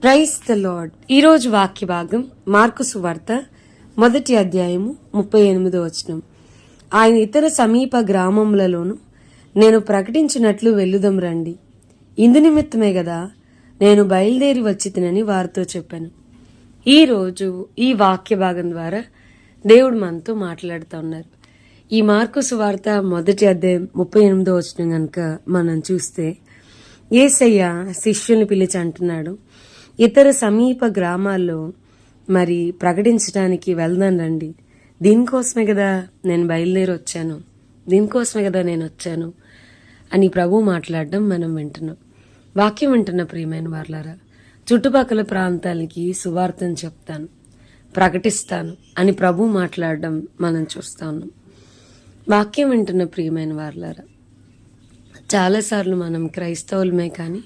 Praise the lord. ఈరోజు వాక్య భాగం మార్కు సువార్త 1వ అధ్యాయము 38వ వచనం. ఆయన ఇతర సమీప గ్రామములలోను నేను ప్రకటించినట్లు వెళ్ళుదం రండి, ఇందు నిమిత్తమే గదా నేను బయలుదేరి వచ్చితినని వారితో చెప్పాను. ఈరోజు ఈ వాక్య భాగం ద్వారా దేవుడు మనతో మాట్లాడుతూ ఉన్నారు. ఈ మార్కు సువార్త 1వ అధ్యాయం 38వ వచనం కనుక మనం చూస్తే యేసయ్య శిష్యుని పిలిచి అంటున్నాడు, ఇతర సమీప గ్రామాల్లో మరి ప్రకటించడానికి వెళ్దాం రండి, దీనికోసమే కదా నేను బయలుదేరి వచ్చాను, దీనికోసమే కదా నేను వచ్చాను అని ప్రభు మాట్లాడడం మనం వింటున్నాం. వాక్యం వింటున్న ప్రియమైన వార్లారా, చుట్టుపక్కల ప్రాంతాలకి సువార్తను చెప్తాను, ప్రకటిస్తాను అని ప్రభు మాట్లాడడం మనం చూస్తా ఉన్నాం. వాక్యం వింటున్న ప్రియమైన వార్లారా, చాలాసార్లు మనం క్రైస్తవులమే కానీ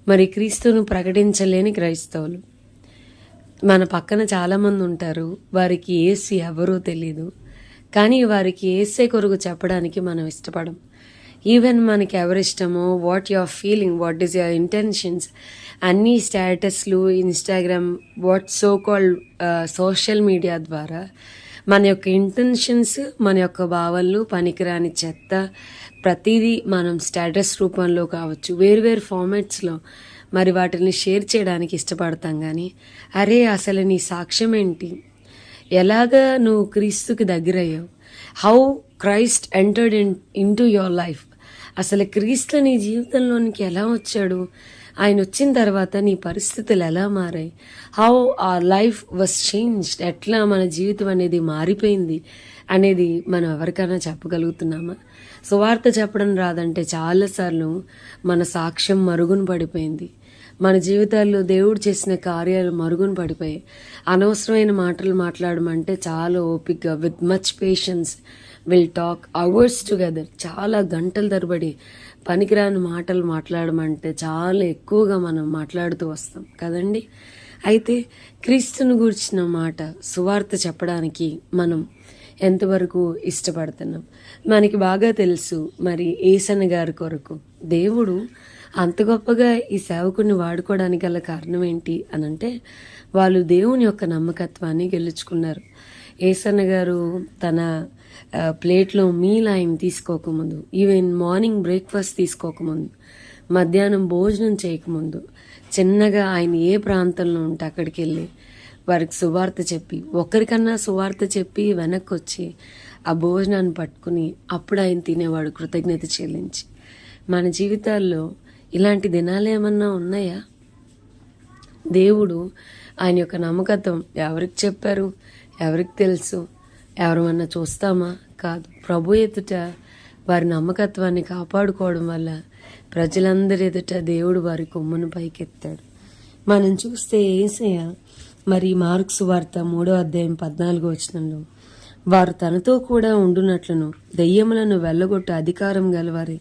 మరి క్రీస్తును ప్రకటించలేని క్రైస్తవులు. మన పక్కన చాలామంది ఉంటారు, వారికి యేసు ఎవరో తెలీదు, కానీ వారికి యేసే కొరకు చెప్పడానికి మనం ఇష్టపడం. ఈవెన్ మనకి ఎవరిష్టమో, what you are feeling, what is your intentions, అన్ని స్టేటస్లు, Instagram, what so called social media ద్వారా మన యొక్క ఇంటెన్షన్స్, మన యొక్క భావనలు, పనికిరాని చెత్త ప్రతిదీ మనం స్టేటస్ రూపంలో కావచ్చు, వేరు ఫార్మాట్స్లో మరి వాటిని షేర్ చేయడానికి ఇష్టపడతాం. కానీ అరే అసలు నీ సాక్ష్యం ఏంటి, ఎలాగా నువ్వు క్రీస్తుకి దగ్గరయ్యావు, how Christ entered into your life, అసలు క్రీస్తు నీ జీవితంలోనికి ఎలా వచ్చాడు, ఆయన వచ్చిన తర్వాత నీ పరిస్థితులు ఎలా మారాయి, how our life was changed, ఎట్లా మన జీవితం అనేది మారిపోయింది అనేది మనం ఎవరికైనా చెప్పగలుగుతున్నామా? సువార్త చెప్పడం రాదంటే చాలాసార్లు మన సాక్ష్యం మరుగున పడిపోయింది, మన జీవితాల్లో దేవుడు చేసిన కార్యాలు మరుగున పడిపోయాయి. అనవసరమైన మాటలు మాట్లాడమంటే చాలా ఓపికగా, with much patience will talk hours together, చాలా గంటల తరబడి పనికిరాని మాటలు మాట్లాడమంటే చాలా ఎక్కువగా మనం మాట్లాడుతూ వస్తాం కదండి. అయితే క్రీస్తుని గూర్చిన మాట, సువార్త చెప్పడానికి మనం ఎంతవరకు ఇష్టపడుతున్నాం? మనకి బాగా తెలుసు, మరి ఏసన్న గారి కొరకు దేవుడు అంత గొప్పగా ఈ సేవకుని వాడుకోవడానికి గల కారణం ఏంటి అనంటే, వాళ్ళు దేవుని యొక్క నమ్మకత్వాన్ని గెలుచుకున్నారు. ఏసన్న గారు తన ప్లేట్లో మీల్ ఆయన తీసుకోకముందు, ఈవెన్ మార్నింగ్ బ్రేక్ఫాస్ట్ తీసుకోకముందు, మధ్యాహ్నం భోజనం చేయకముందు చిన్నగా ఆయన ఏ ప్రాంతంలో ఉంటే అక్కడికి వెళ్ళి వారికి సువార్త చెప్పి, ఒకరికన్నా సువార్త చెప్పి వెనక్కి వచ్చి ఆ భోజనాన్ని పట్టుకుని అప్పుడు ఆయన తినేవాడు కృతజ్ఞత చెల్లించి. మన జీవితాల్లో ఇలాంటి దినాలు ఏమన్నా ఉన్నాయా? దేవుడు ఆయన యొక్క నమ్మకత్వం ఎవరికి చెప్పారు, ఎవరికి తెలుసు, ఎవరమన్నా చూస్తామా? కాదు. ప్రభు ఎదుట వారి నమ్మకత్వాన్ని కాపాడుకోవడం వల్ల ప్రజలందరి ఎదుట దేవుడు వారి కొమ్మును పైకెత్తాడు. మనం చూస్తే యేసయ్య మరి మార్కు సువార్త 3వ అధ్యాయం 14వ వచనంలో, వారు తనతో కూడా ఉండునట్లును దెయ్యములను వెళ్ళగొట్టు అధికారం గలవారి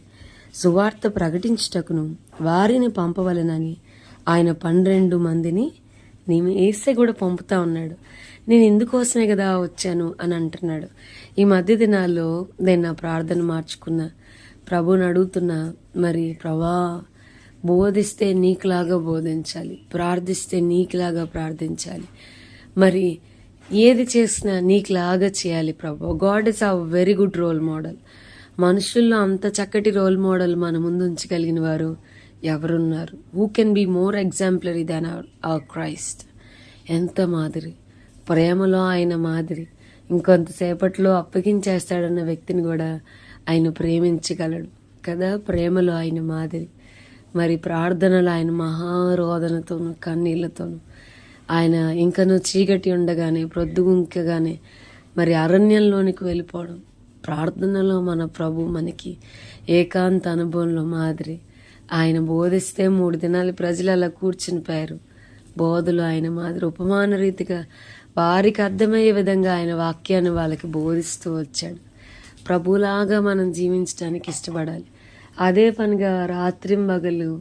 సువార్త ప్రకటించుటకును వారిని పంపవలనని ఆయన 12 మందిని యేసే కూడా పంపుతా ఉన్నాడు. నేను ఇందుకోసమే కదా వచ్చాను అని అంటున్నాడు. ఈ మధ్య దినాల్లో నేను నా ప్రార్థన మార్చుకున్నా, ప్రభుని అడుగుతున్నా, మరి ప్రభా బోధిస్తే నీకులాగా బోధించాలి, ప్రార్థిస్తే నీకులాగా ప్రార్థించాలి, మరి ఏది చేసినా నీకులాగా చేయాలి ప్రభు. God is a very good role model. మనుషుల్లో అంత చక్కటి రోల్ మోడల్ మన ముందు ఉంచగలిగిన వారు ఎవరున్నారు? Who can be more exemplary than our Christ. ఎంత మాదిరి, ప్రేమలో ఆయన మాదిరి, ఇంకొంతసేపట్లో అప్పగించేస్తాడన్న వ్యక్తిని కూడా ఆయన ప్రేమించగలడు కదా. ప్రేమలో ఆయన మాదిరి, మరి ప్రార్థనలు ఆయన మహారోదనతోనూ కన్నీళ్లతోనూ, ఆయన ఇంకనూ చీకటి ఉండగానే ప్రొద్దుగుంకగానే మరి అరణ్యంలోనికి వెళ్ళిపోవడం, ప్రార్థనలో మన ప్రభు మనకి ఏకాంత అనుభవంలో మాదిరి. ఆయన బోధిస్తే 3 దినాలు ప్రజలు అలా కూర్చుని పోయారు. బోధలు ఆయన మాదిరి ఉపమాన రీతిగా వారికి అర్థమయ్యే విధంగా ఆయన వాక్యాన్ని వాళ్ళకి బోధిస్తూ వచ్చాడు. ప్రభులాగా మనం జీవించడానికి ఇష్టపడాలి. అదే పనిగా రాత్రింబగలు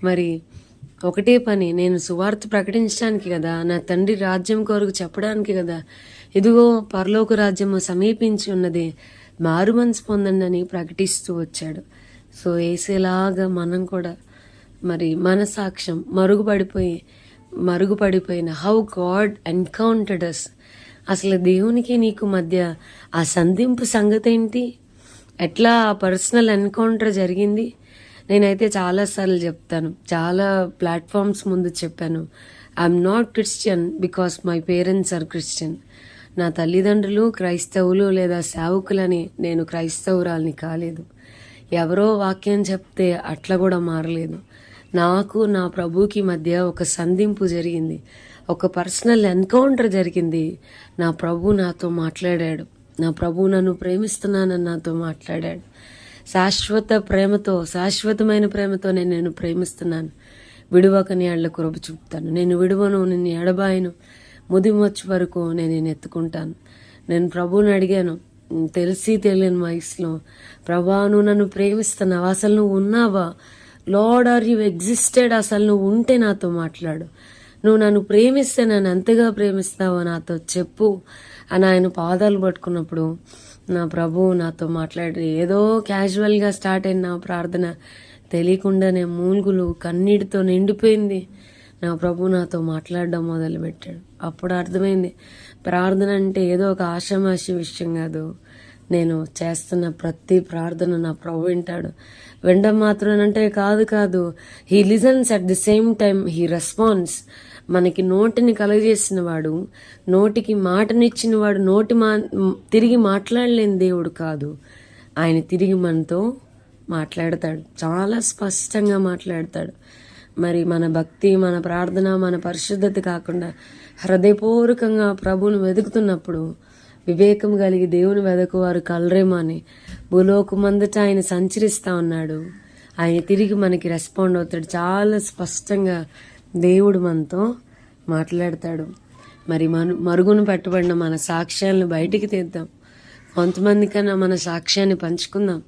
మరి ఒకటే పని, నేను సువార్త ప్రకటించడానికి కదా, నా తండ్రి రాజ్యం కొరకు చెప్పడానికి కదా, ఇదిగో పరలోక రాజ్యము సమీపించి ఉన్నది, మారు మనసు పొందండి అని ప్రకటిస్తూ వచ్చాడు. సో యేసేలాగా మనం కూడా మరి మన సాక్ష్యం మరుగుపడిపోయి మరుగుపడిపోయిన హౌ గాడ్ ఎన్కౌంటర్డ్ అస్. అసలు దేవునికి నీకు మధ్య ఆ సంధింపు సంగతి ఏంటి? ఎట్లా ఆ పర్సనల్ ఎన్కౌంటర్ జరిగింది? నేనైతే చాలాసార్లు చెప్తాను, చాలా ప్లాట్ఫామ్స్ ముందు చెప్పాను, I'm not Christian because my parents are Christian. నా తల్లిదండ్రులు క్రైస్తవులు లేదా సేవకులని నేను క్రైస్తవురాల్ని కాలేదు. ఎవరో వాక్యం చెప్తే అట్లా కూడా మారలేదు. నాకు నా ప్రభుకి మధ్య ఒక సంధింపు జరిగింది, ఒక పర్సనల్ ఎన్కౌంటర్ జరిగింది. నా ప్రభు నాతో మాట్లాడాడు, నా ప్రభు నన్ను ప్రేమిస్తున్నానని నాతో మాట్లాడాడు. శాశ్వతమైన ప్రేమతో నేను ప్రేమిస్తున్నాను, విడువక నీ అళ్ళ కృప చూపుతాను, నేను విడువను, నిన్ను ఎడబాయను, ముదిమొచ్చు వరకు నేను ఎత్తుకుంటాను. నేను ప్రభువుని అడిగాను తెలిసి తెలియని వయసులో, ప్రభా నువ్వు నన్ను ప్రేమిస్తున్నావా, అసలు నువ్వు ఉన్నావా, లార్డ్ ఆర్ యు ఎగ్జిస్టెడ్, అసలు నువ్వు ఉంటే నాతో మాట్లాడు, నువ్వు నన్ను ప్రేమిస్తే నన్ను ఎంతగా ప్రేమిస్తావో నాతో చెప్పు అని ఆయన పాదాలు పట్టుకున్నప్పుడు నా ప్రభువు నాతో మాట్లాడి, ఏదో క్యాజువల్గా స్టార్ట్ అయిన నా ప్రార్థన తెలియకుండానే మూలుగులు కన్నీటితో నిండిపోయింది. నా ప్రభు నాతో మాట్లాడడం మొదలుపెట్టాడు. అప్పుడు అర్థమైంది, ప్రార్థన అంటే ఏదో ఒక ఆషామాషి విషయం కాదు. నేను చేస్తున్న ప్రతి ప్రార్థన నా ప్రభు వింటాడు. వినడం మాత్రం అంటే కాదు, he listens at the same time he response. మనకి నోటిని కలగజేసిన వాడు, నోటికి మాటనిచ్చిన వాడు, తిరిగి మాట్లాడలేని దేవుడు కాదు. ఆయన తిరిగి మనతో మాట్లాడతాడు, చాలా స్పష్టంగా మాట్లాడతాడు. మరి మన భక్తి, మన ప్రార్థన, మన పరిశుద్ధత కాకుండా హృదయపూర్వకంగా ప్రభువును వెతుకుతున్నప్పుడు, వివేకం కలిగి దేవుని వెదకువారు కలరేమో అని భూలోకమంతట ఆయన సంచరిస్తా ఉన్నాడు. ఆయన తిరిగి మనకి రెస్పాండ్ అవుతాడు. చాలా స్పష్టంగా దేవుడు మనతో మాట్లాడతాడు. మరి మరుగున పెట్టబడిన మన సాక్ష్యాలను బయటికి తీద్దాం. కొంతమంది కన్నా మన సాక్ష్యాన్ని పంచుకుందాం.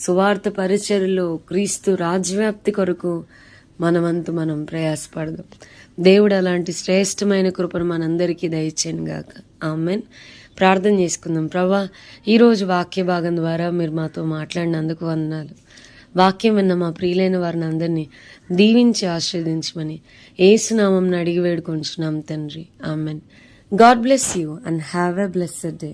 సువార్త పరిచర్యలో క్రీస్తు రాజ్యవ్యాప్తి కొరకు మనమంతు మనం ప్రయాసపడదాం. దేవుడు అలాంటి శ్రేష్టమైన కృపను మనందరికీ దయచేయను గాక. ఆమెన్. ప్రార్థన చేసుకుందాం. ప్రభా, ఈరోజు వాక్య భాగం ద్వారా మీరు మాతో మాట్లాడినందుకు వందనాలు. వాక్యం విన్న మా ప్రియులైన వారిని అందరినీ దీవించి ఆశీర్వదించమని యేసునామమున అడిగి వేడుకొంచున్నాం తండ్రి. Amen. God bless you and have a blessed day.